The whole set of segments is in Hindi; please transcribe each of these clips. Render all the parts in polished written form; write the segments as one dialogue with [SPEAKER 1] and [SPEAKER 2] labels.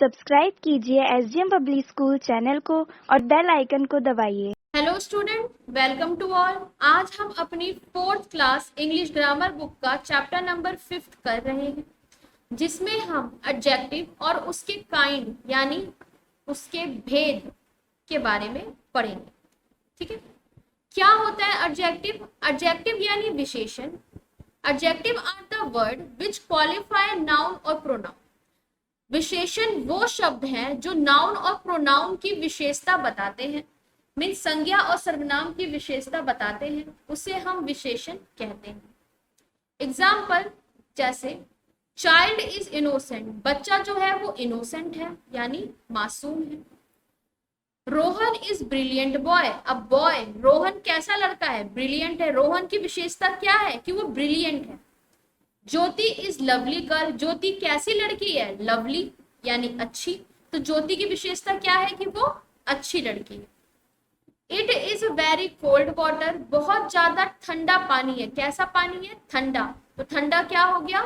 [SPEAKER 1] सब्सक्राइब कीजिए एसडीएम पब्लिक स्कूल चैनल को और बेल आइकन को दबाइए।
[SPEAKER 2] Hello student, welcome to all. आज हम अपनी 4th class English grammar book का चैप्टर नंबर 5 कर रहे हैं, जिसमें हम एडजेक्टिव और उसके काइंड यानी उसके भेद के बारे में पढ़ेंगे। ठीक है, क्या होता है एडजेक्टिव? एडजेक्टिव यानी विशेषण। Adjective are the word which qualify noun और प्रोनाउन। विशेषण वो शब्द हैं जो नाउन और प्रोनाउन की विशेषता बताते हैं, मीन संज्ञा और सर्वनाम की विशेषता बताते हैं, उसे हम विशेषण कहते हैं। एग्जाम्पल जैसे चाइल्ड इज इनोसेंट, बच्चा जो है वो इनोसेंट है यानी मासूम है। रोहन इज ब्रिलियंट बॉय, अब बॉय रोहन कैसा लड़का है? ब्रिलियंट है। रोहन की विशेषता क्या है? कि वो ब्रिलियंट है। ज्योति इज लवली गर्ल, ज्योति कैसी लड़की है? लवली यानी अच्छी। तो ज्योति की विशेषता क्या है? कि वो अच्छी लड़की है। It is very cold water, बहुत ज्यादा ठंडा पानी है। कैसा पानी है? ठंडा। तो ठंडा क्या हो गया?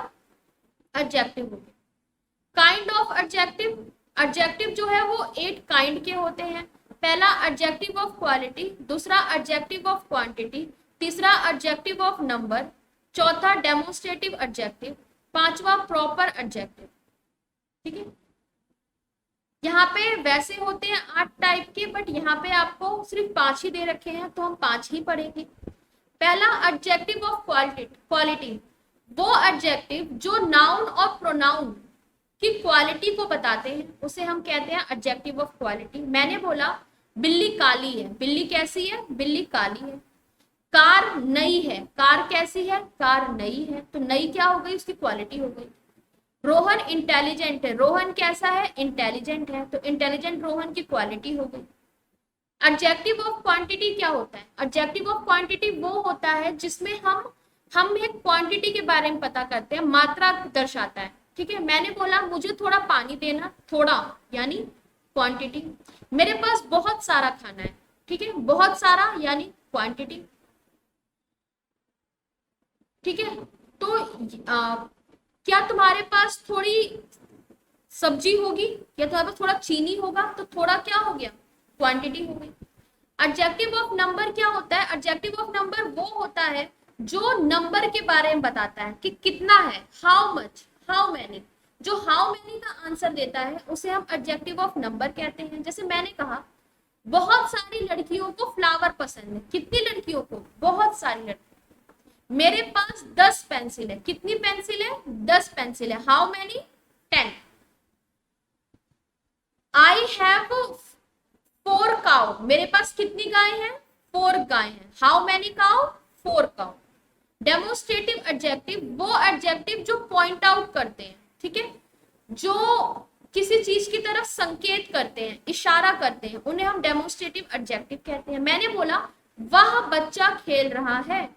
[SPEAKER 2] एडजेक्टिव हो गया। काइंड ऑफ एडजेक्टिव, एडजेक्टिव जो है वो 8 काइंड के होते हैं। पहला एडजेक्टिव ऑफ क्वालिटी, दूसरा एडजेक्टिव ऑफ क्वांटिटी, तीसरा एडजेक्टिव ऑफ नंबर, चौथा डेमोन्स्ट्रेटिव एडजेक्टिव, पांचवा प्रॉपर एडजेक्टिव। ठीक है, यहाँ पे वैसे होते हैं 8 टाइप के, बट यहाँ पे आपको सिर्फ 5 ही दे रखे हैं, तो हम 5 ही पढ़ेंगे। पहला एडजेक्टिव ऑफ क्वालिटी, वो एडजेक्टिव जो नाउन और प्रोनाउन की क्वालिटी को बताते हैं, उसे हम कहते हैं एडजेक्टिव ऑफ क्वालिटी। मैंने बोला बिल्ली काली है, बिल्ली कैसी है? बिल्ली काली है। कार नई है, कार कैसी है? कार नई है। तो नई क्या हो गई? उसकी क्वालिटी हो गई। रोहन इंटेलिजेंट है, रोहन कैसा है? इंटेलिजेंट है। तो इंटेलिजेंट रोहन की क्वालिटी हो गई। एडजेक्टिव ऑफ क्वांटिटी क्या होता है? एडजेक्टिव ऑफ क्वांटिटी वो होता है जिसमें हम एक क्वांटिटी के बारे में पता करते हैं, मात्रा दर्शाता है। ठीक है, मैंने बोला मुझे थोड़ा पानी देना, थोड़ा यानी क्वांटिटी। मेरे पास बहुत सारा खाना है, ठीक है, बहुत सारा यानी क्वांटिटी। ठीक है, तो क्या तुम्हारे पास थोड़ी सब्जी होगी या तुम्हारे पास थोड़ा चीनी होगा? तो थोड़ा क्या हो गया? क्वांटिटी हो गई। एडजेक्टिव ऑफ नंबर क्या होता है? एडजेक्टिव ऑफ नंबर वो होता है जो नंबर के बारे में बताता है कि कितना है, हाउ मच, हाउ मैनी। जो हाउ मैनी का आंसर देता है उसे हम एडजेक्टिव ऑफ नंबर कहते हैं। जैसे मैंने कहा बहुत सारी लड़कियों को फ्लावर पसंद है। कितनी लड़कियों को? बहुत सारी लड़कियों। मेरे पास 10 पेंसिल है। कितनी पेंसिल है? 10 पेंसिल है। How many? 10। I have 4 cow, मेरे पास कितनी गाय है? 4 गाय है। How many cow? 4 cow. Demonstrative adjective वो एडजेक्टिव जो पॉइंट आउट करते हैं, ठीक है, जो किसी चीज की तरफ संकेत करते हैं, इशारा करते हैं, उन्हें हम डेमोन्स्ट्रेटिव एडजेक्टिव कहते हैं। मैंने बोला वह बच्चा खेल रहा है,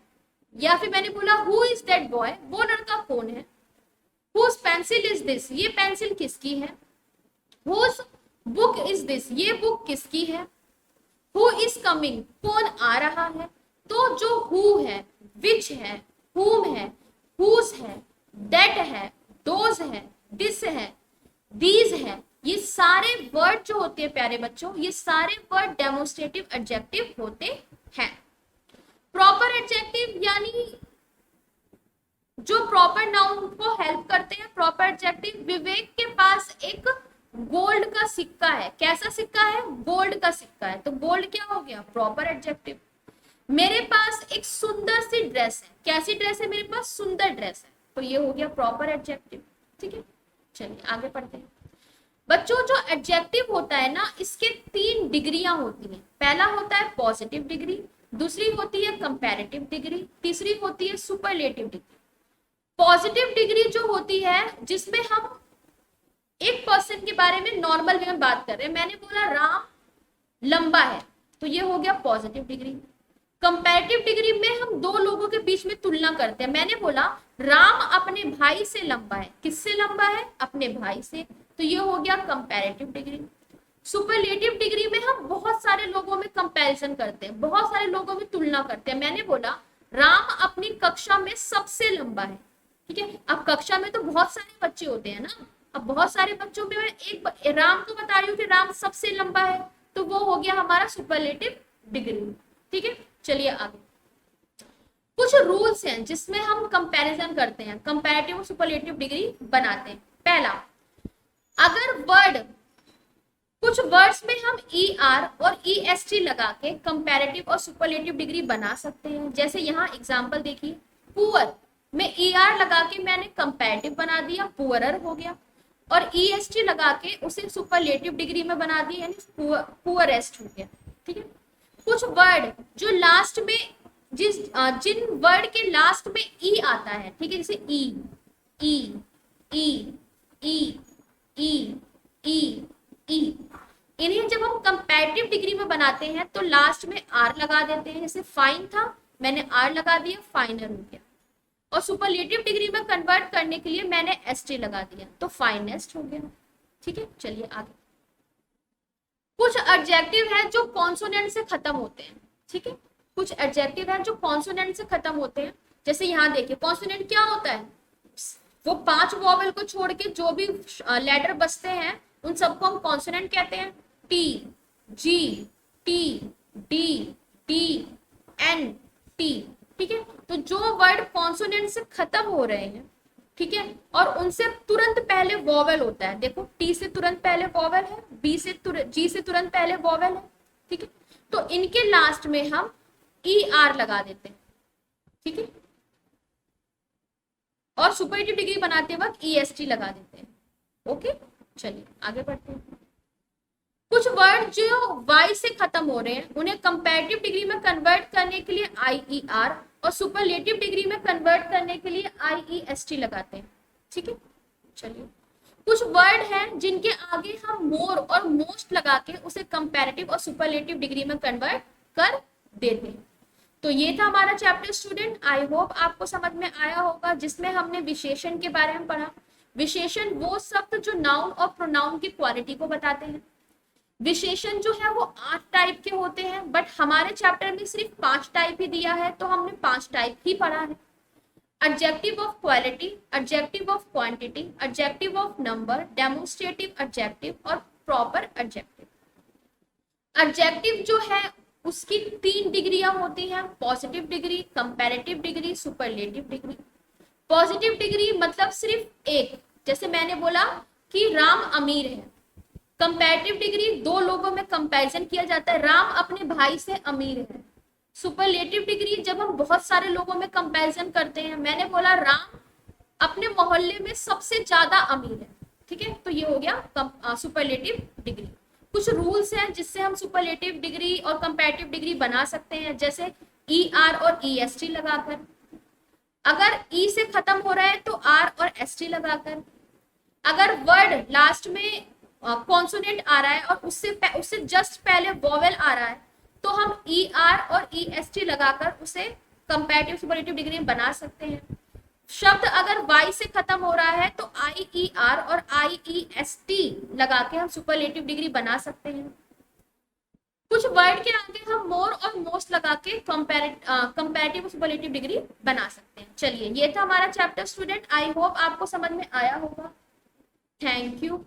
[SPEAKER 2] या फिर मैंने बोला हु इज दैट बॉय, वो लड़का कौन है। हुज पेंसिल इज दिस, ये पेंसिल किसकी है। हुज बुक इज दिस, ये बुक किसकी है। हु इज कमिंग, कौन आ रहा है। तो जो हु है, विच है, हुम है, हुज है, दैट है, दोज है, दिस है, दीज है, ये सारे वर्ड जो होते हैं प्यारे बच्चों, ये सारे वर्ड डेमोन्स्ट्रेटिव एडजेक्टिव होते हैं। प्रॉपर एडजेक्टिव यानी जो प्रॉपर नाउन को हेल्प करते हैं। प्रॉपर एडजेक्टिव, विवेक के पास एक गोल्ड का सिक्का है। कैसा सिक्का है? गोल्ड का सिक्का है। तो गोल्ड क्या हो गया? Proper adjective. मेरे पास एक सुंदर सी ड्रेस है। कैसी ड्रेस है? मेरे पास सुंदर ड्रेस है। तो ये हो गया प्रॉपर एडजेक्टिव। ठीक है, चलिए आगे पढ़ते हैं। बच्चों जो एडजेक्टिव होता है ना, इसके 3 डिग्रियां होती हैं। पहला होता है पॉजिटिव डिग्री, दूसरी होती है कंपैरेटिव डिग्री, तीसरी होती है सुपरलेटिव डिग्री। पॉजिटिव डिग्री जो होती है जिसमें हम एक पर्सन के बारे में नॉर्मल वे में बात कर रहे हैं। मैंने बोला राम लंबा है, तो ये हो गया पॉजिटिव डिग्री। कंपैरेटिव डिग्री में हम 2 लोगों के बीच में तुलना करते हैं। मैंने बोला राम अपने भाई से लंबा है। किससे लंबा है? अपने भाई से। तो ये हो गया कंपैरेटिव डिग्री। सुपरलेटिव डिग्री में हम बहुत सारे लोगों में कंपैरिजन करते हैं, बहुत सारे लोगों में तुलना करते हैं। मैंने बोला राम अपनी कक्षा में सबसे लंबा है। ठीक है, अब कक्षा में तो बहुत सारे बच्चे होते हैं ना, अब बहुत सारे बच्चों में मैं एक राम को बता रही हूँ कि राम सबसे लंबा है, तो वो हो गया हमारा सुपरलेटिव डिग्री। ठीक है, चलिए आगे। कुछ रूल्स हैं जिसमें हम कंपैरिजन करते हैं, कंपैरेटिव और सुपरलेटिव डिग्री बनाते हैं। पहला, अगर वर्ड, कुछ वर्ड्स में हम ई आर और ई एस टी लगा के कंपैरेटिव और सुपरलेटिव डिग्री बना सकते हैं। जैसे यहाँ एग्जांपल देखिए, पुअर में ई आर लगा के मैंने कंपैरेटिव बना दिया, पुअरर हो गया, और ई एस टी लगा के उसे सुपरलेटिव डिग्री में बना दिया, यानी पुअरेस्ट हो गया। ठीक है, कुछ वर्ड जो लास्ट में जिन वर्ड के लास्ट में ई आता है, ठीक है, जैसे ई ई ई ई ई ई ई, इन्हें जब हम कंपैरेटिव डिग्री में बनाते हैं तो लास्ट में आर लगा देते हैं। जैसे फाइन था, मैंने आर लगा दिया, फाइनर हो गया। और सुपरलेटिव डिग्री में कन्वर्ट करने के लिए मैंने एस टी लगा दिया, तो फाइनेस्ट हो गया। ठीक है, चलिए आगे। कुछ एडजेक्टिव है जो कॉन्सोनेंट से खत्म होते हैं। ठीक है, कुछ एडजेक्टिव है जो कॉन्सोनेंट से खत्म होते हैं। जैसे यहाँ देखिए, कॉन्सोनेंट क्या होता है, वो 5 वॉवेल को छोड़ के जो भी लेटर बचते हैं उन सबको हम कॉन्सोनेंट कहते हैं। T, G, T, D, T, N, T. ठीक है, तो जो वर्ड कॉन्सोनेंट से खत्म हो रहे हैं, ठीक है, और उनसे तुरंत पहले वॉवेल होता है, देखो टी से तुरंत पहले वॉवेल है, बी से जी से तुरंत पहले वॉवेल है। ठीक है, तो इनके लास्ट में हम ई आर लगा देते हैं। ठीक है, और सुपरलेटिव डिग्री बनाते वक्त ई एस टी लगा देते हैं। ओके, चलिए आगे बढ़ते हैं। कुछ वर्ड जो वाई से खत्म हो रहे हैं उन्हें कंपैरेटिव डिग्री में कन्वर्ट करने के लिए आई ई आर और सुपरलेटिव डिग्री में कन्वर्ट करने के लिए आई ई एस टी लगाते हैं। ठीक है, चलिए। कुछ वर्ड हैं जिनके आगे हम मोर और मोस्ट लगा के उसे कंपैरेटिव और सुपरलेटिव डिग्री में कन्वर्ट कर देते हैं। तो ये था हमारा चैप्टर स्टूडेंट। आई होप आपको समझ में आया होगा, जिसमें हमने विशेषण के बारे में पढ़ा। विशेषण वो शब्द जो नाउन और प्रोनाउन की क्वालिटी को बताते हैं। विशेषण जो है वो 8 टाइप के होते हैं, बट हमारे चैप्टर में सिर्फ 5 टाइप ही दिया है, तो हमने 5 टाइप ही पढ़ा है। Adjective of quality, adjective of quantity, adjective of number, demonstrative adjective और प्रॉपर एडजेक्टिव। एडजेक्टिव जो है उसकी 3 डिग्रियां होती हैं, positive degree, comparative degree, superlative degree. Positive degree मतलब सिर्फ एक, जैसे मैंने बोला कि राम अमीर है। कंपैरेटिव डिग्री 2 लोगों में कंपैरिजन किया जाता है, राम अपने भाई से अमीर है। सुपरलेटिव डिग्री जब हम बहुत सारे लोगों में कंपैरिजन करते हैं, मैंने बोला राम अपने मोहल्ले में सबसे ज्यादा अमीर है। ठीक है, तो ये हो गया सुपरलेटिव डिग्री। कुछ रूल्स हैं जिससे हम सुपरलेटिव डिग्री और कंपैरेटिव डिग्री बना सकते हैं, जैसे ई आर और ई एस टी लगाकर। अगर ई से खत्म हो रहा है तो आर और एस टी लगाकर। अगर वर्ड लास्ट में कॉन्सोनेंट आ रहा है और उससे जस्ट पहले वॉवेल आ रहा है, तो हम ई आर और ई एस टी लगाकर उसे कंपैरेटिव सुपरलेटिव डिग्री बना सकते हैं। शब्द अगर वाई से खत्म हो रहा है तो आई ई आर और आई ई एस टी लगा के हम सुपरलेटिव डिग्री बना सकते हैं। कुछ वर्ड के आगे हम मोर और मोस्ट लगा के कंपैरेटिव सुपरलेटिव डिग्री बना सकते हैं। चलिए, ये था हमारा चैप्टर स्टूडेंट। आई होप आपको समझ में आया होगा। Thank you.